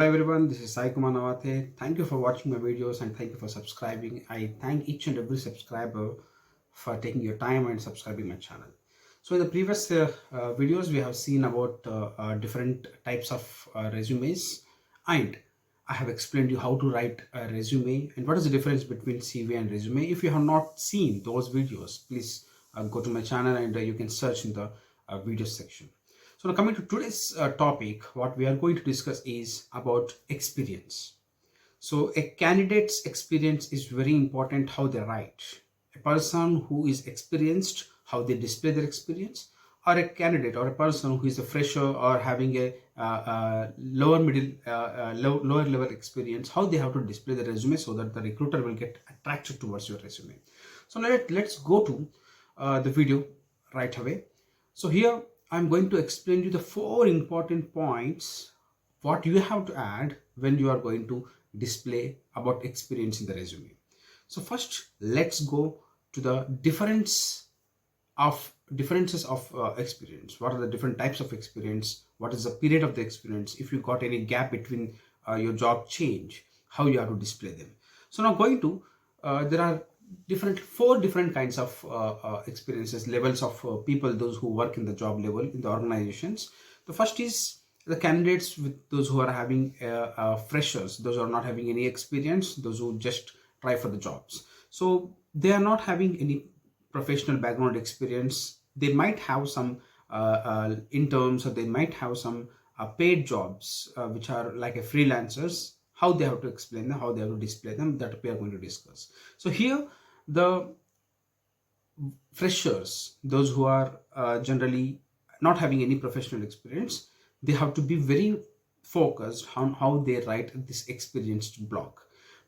Hi everyone, this is Sai Kumar Nawate. Thank you for watching my videos and thank you for subscribing. I thank each and every subscriber for taking your time and subscribing my channel. So in the previous videos, we have seen about different types of resumes, and I have explained you how to write a resume and what is the difference between CV and resume. If you have not seen those videos, please go to my channel and you can search in the video section. So now coming to today's topic, what we are going to discuss is about experience. So a candidate's experience is very important how they write. A person who is experienced, how they display their experience, or a candidate or a person who is a fresher or having a lower level experience, how they have to display the resume so that the recruiter will get attracted towards your resume. So let's go to the video right away. So here I'm going to explain you the 4 important points what you have to add when you are going to display about experience in the resume. So first, let's go to the differences of experience. What are the different types of experience? What is the period of the experience? If you got any gap between your job change, how you have to display them. So now going to there are four different kinds of experiences, levels of people, those who work in the job level in the organizations. The first is the candidates, with those who are having freshers, those who are not having any experience, those who just try for the jobs. So they are not having any professional background experience. They might have some interns, or they might have some paid jobs which are like a freelancers. How they have to explain them, how they have to display them, that we are going to discuss. So here the freshers, those who are generally not having any professional experience, they have to be very focused on how they write this experienced blog.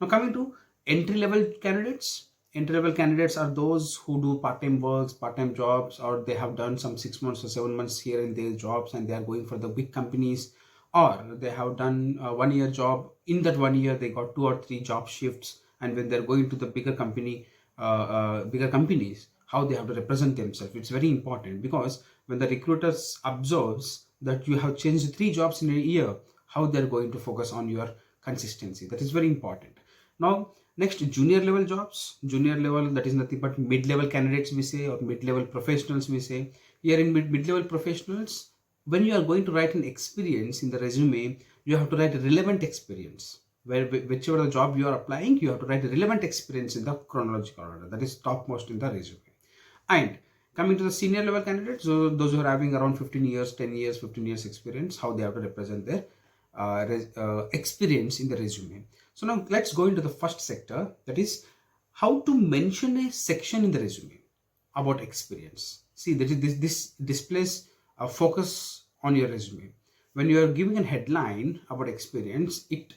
Now coming to entry level candidates. Entry level candidates are those who do part-time works, part-time jobs, or they have done some 6 months or 7 months here in their jobs and they are going for the big companies, or they have done a 1 year job. In that 1 year they got 2 or 3 job shifts, and when they're going to the bigger companies, how they have to represent themselves, it's very important, because when the recruiters observes that you have changed 3 jobs in a year, how they're going to focus on your consistency. That is very important. Now next, junior level jobs. Junior level, that is nothing but mid-level candidates we say, or mid-level professionals we say. Here in mid-level professionals, when you are going to write an experience in the resume, you have to write a relevant experience. Whichever the job you are applying, you have to write a relevant experience in the chronological order. That is topmost in the resume. And coming to the senior level candidates, so those who are having around 15 years, 10 years, 15 years experience, how they have to represent their experience in the resume. So now let's go into the first sector, that is how to mention a section in the resume about experience. See, that is this displays a focus on your resume. When you are giving a headline about experience, it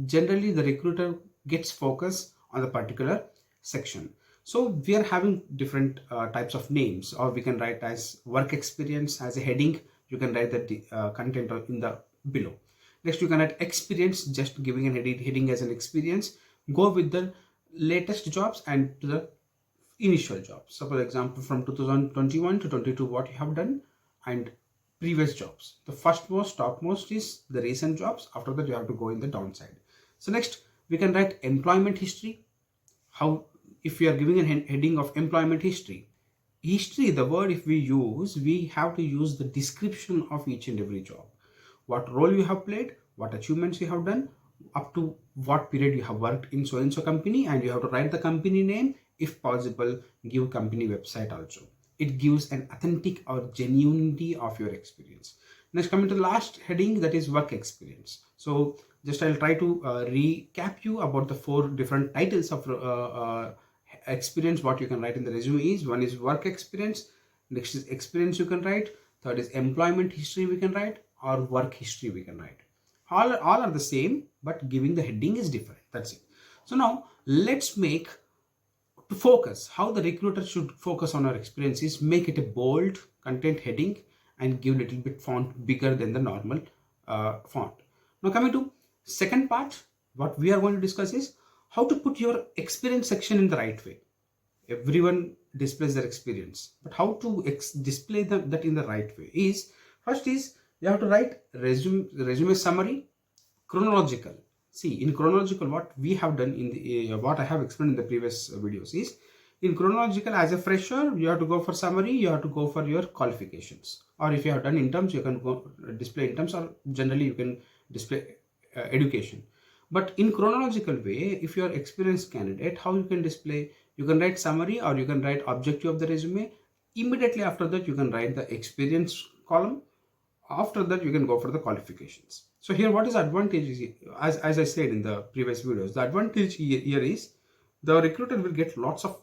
generally the recruiter gets focus on the particular section. So we are having different types of names, or we can write as work experience as a heading. You can write the content in the below. Next, you can write experience, just giving a heading as an experience. Go with the latest jobs and to the initial jobs. So for example, from 2021 to 22, what you have done, and previous jobs. The first most topmost is the recent jobs. After that, you have to go in the downside. So next, we can write employment history. How, if we are giving a heading of employment history, the word, if we have to use the description of each and every job. What role you have played, what achievements you have done, up to what period you have worked in so and so company, and you have to write the company name. If possible, give company website also. It gives an authentic or genuinity of your experience. Next, coming to the last heading, that is work experience. So just I'll try to recap you about the 4 different titles of experience what you can write in the resume is. One is work experience, next is experience you can write, third is employment history we can write, or work history we can write. All are the same, but giving the heading is different. That's it. So now let's make to focus how the recruiter should focus on our experiences. Make it a bold content heading and give a little bit font bigger than the normal font. Now coming to second part, what we are going to discuss is how to put your experience section in the right way. Everyone displays their experience, but how to display that in the right way is, first is you have to write resume summary, chronological. See, in chronological, what we have done in the what I have explained in the previous videos is, in chronological, as a fresher, you have to go for summary, you have to go for your qualifications, or if you have done interns, you can go display interns, or generally you can display education. But in chronological way, if you are experienced candidate, how you can display? You can write summary, or you can write objective of the resume. Immediately after that, you can write the experience column. After that, you can go for the qualifications. So here, what is advantage is, as I said in the previous videos, the advantage here is the recruiter will get lots of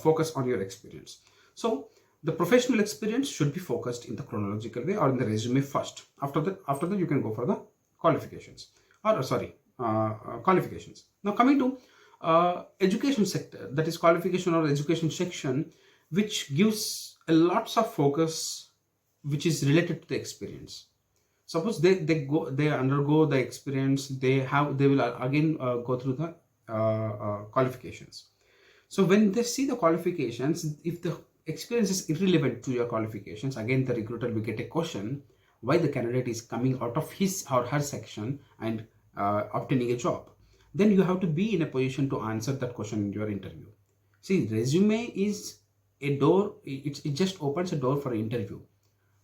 focus on your experience. So the professional experience should be focused in the chronological way or in the resume first. After that you can go for the qualifications, or sorry, qualifications. Now coming to education sector, that is qualification or education section, which gives a lots of focus which is related to the experience. Suppose they undergo the experience, they will again go through the qualifications. So when they see the qualifications, if the experience is irrelevant to your qualifications, again the recruiter will get a question why the candidate is coming out of his or her section and obtaining a job. Then you have to be in a position to answer that question in your interview. See, resume is a door, it just opens a door for an interview.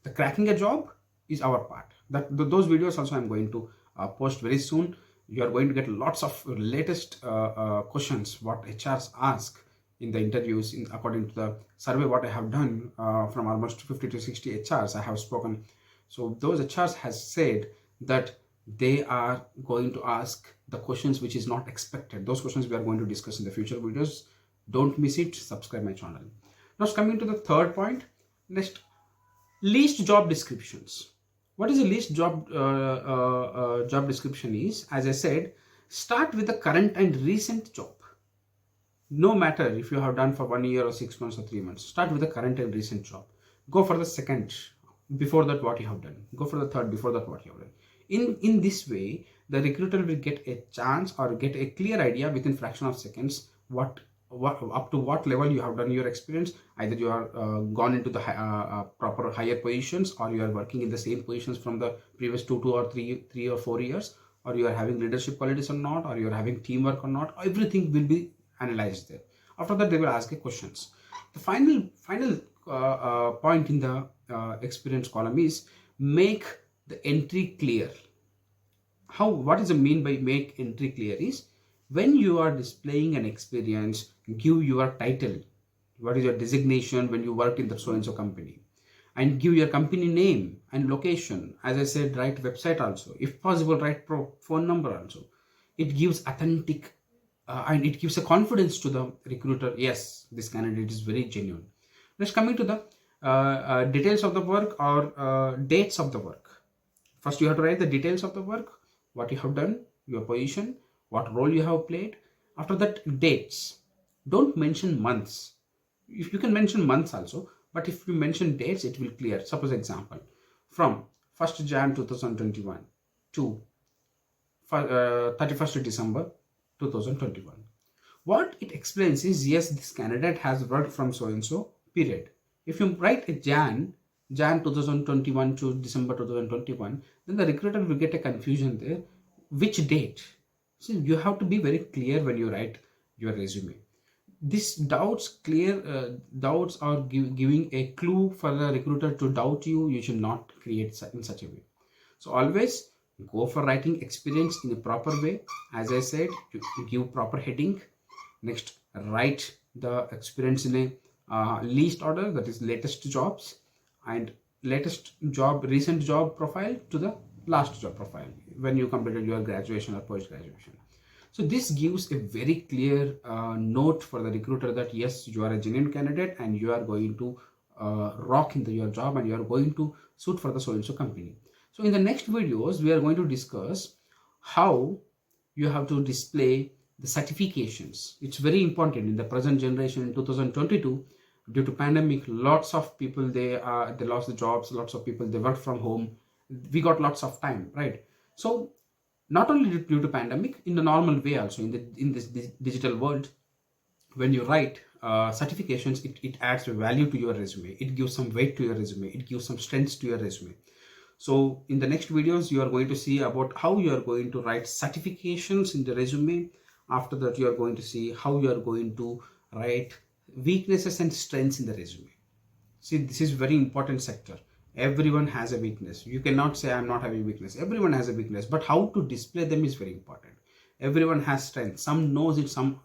The cracking a job is our part. Those videos also I'm going to post very soon. You are going to get lots of latest questions what HRs ask in the interviews, according to the survey what I have done from almost 50 to 60 HRs I have spoken. So those HRs has said that they are going to ask the questions which is not expected. Those questions we are going to discuss in the future videos. Don't miss it. Subscribe my channel. Now coming to the third point. Next, least job descriptions. What is a least job job description is, as I said, start with the current and recent job. No matter if you have done for 1 year or 6 months or 3 months, start with the current and recent job. Go for the second, before that what you have done. Go for the third, before that what you have done. In this way, the recruiter will get a chance or get a clear idea within fraction of seconds what up to what level you have done your experience. Either you are gone into the proper higher positions, or you are working in the same positions from the previous 3 or 4 years, or you are having leadership qualities or not, or you are having teamwork or not. Everything will be analyzed there. After that, they will ask you questions. The final point in the experience column is make the entry clear. What is the mean by make entry clear is, when you are displaying an experience, give your title, what is your designation when you worked in the so and so company, and give your company name and location. As I said, write website also, if possible write phone number also. It gives authentic and it gives a confidence to the recruiter. Yes, this candidate is very genuine. Next, coming to the details of the work or dates of the work. First, you have to write the details of the work, what you have done, your position, what role you have played. After that, dates. Don't mention months. If you can mention months also, but if you mention dates, it will clear. Suppose example, from 1st Jan 2021 to 31st December 2021. What it explains is, yes, this candidate has worked from so and so period. If you write a Jan 2021 to December 2021, then the recruiter will get a confusion there. Which date? So you have to be very clear when you write your resume. These doubts are giving a clue for the recruiter to doubt you. You should not create in such a way. So always go for writing experience in a proper way. As I said, you give proper heading. Next, write the experience in a least order, that is latest jobs, and recent job profile to the last job profile when you completed your graduation or post graduation. So this gives a very clear note for the recruiter that yes, you are a genuine candidate and you are going to rock in your job and you are going to suit for the so and so company. So in the next videos, we are going to discuss how you have to display the certifications. It's very important in the present generation in 2022. Due to pandemic, lots of people they lost the jobs. Lots of people they work from home. We got lots of time, right? So not only due to pandemic, in the normal way also in this digital world, when you write certifications, it adds value to your resume. It gives some weight to your resume. It gives some strength to your resume. So in the next videos, you are going to see about how you are going to write certifications in the resume. After that, you are going to see how you are going to write weaknesses and strengths in the resume. See, this is very important sector. Everyone has a weakness. You cannot say I'm not having weakness. Everyone has a weakness, but how to display them is very important. Everyone has strength. Some knows it, some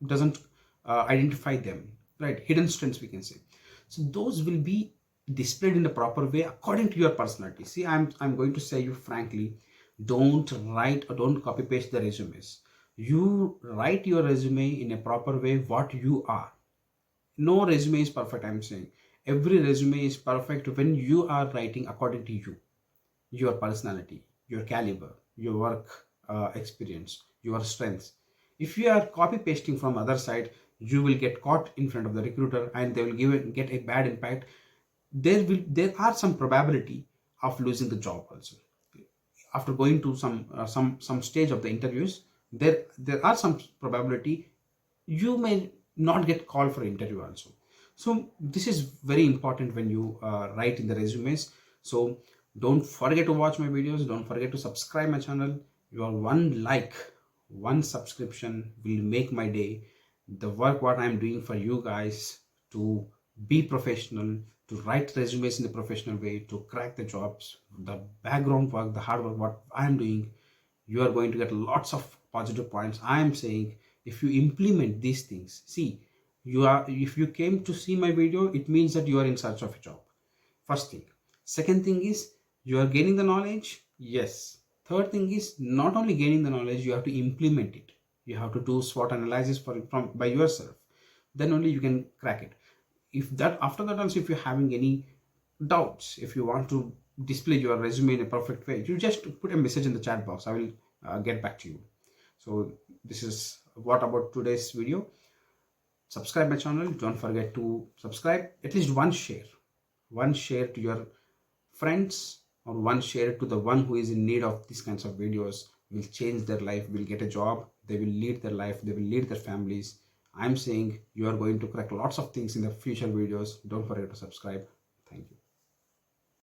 doesn't identify them. Right? Hidden strengths we can say. So those will be displayed in the proper way according to your personality. See, I'm going to say you frankly, don't write or don't copy paste the resumes. You write your resume in a proper way what you are. No resume is perfect, I'm saying. Every resume is perfect when you are writing according to you, your personality, your caliber, your work experience, your strengths. If you are copy pasting from other side, you will get caught in front of the recruiter and they will get a bad impact. There are some probability of losing the job also. After going to some stage of the interviews, there are some probability you may not get called for interview also. So this is very important when you write in the resumes. So don't forget to watch my videos, don't forget to subscribe my channel. Your one like, one subscription will make my day. The work what I'm doing for you guys to be professional, to write resumes in a professional way, to crack the jobs, the background work, the hard work what I'm doing, you are going to get lots of positive points. I am saying if you implement these things, see, you are, if you came to see my video, it means that you are in search of a job. First thing. Second thing is you are gaining the knowledge. Yes. Third thing is not only gaining the knowledge, you have to implement it. You have to do SWOT analysis from by yourself. Then only you can crack it. If that after that also, if you're having any doubts, if you want to display your resume in a perfect way, you just put a message in the chat box. I will get back to you. So this is what about today's video. Subscribe my channel. Don't forget to subscribe. At least one share to your friends, or one share to the one who is in need of these kinds of videos, will change their life, will get a job, they will lead their life, they will lead their families. I'm saying you are going to crack lots of things in the future videos. Don't forget to subscribe.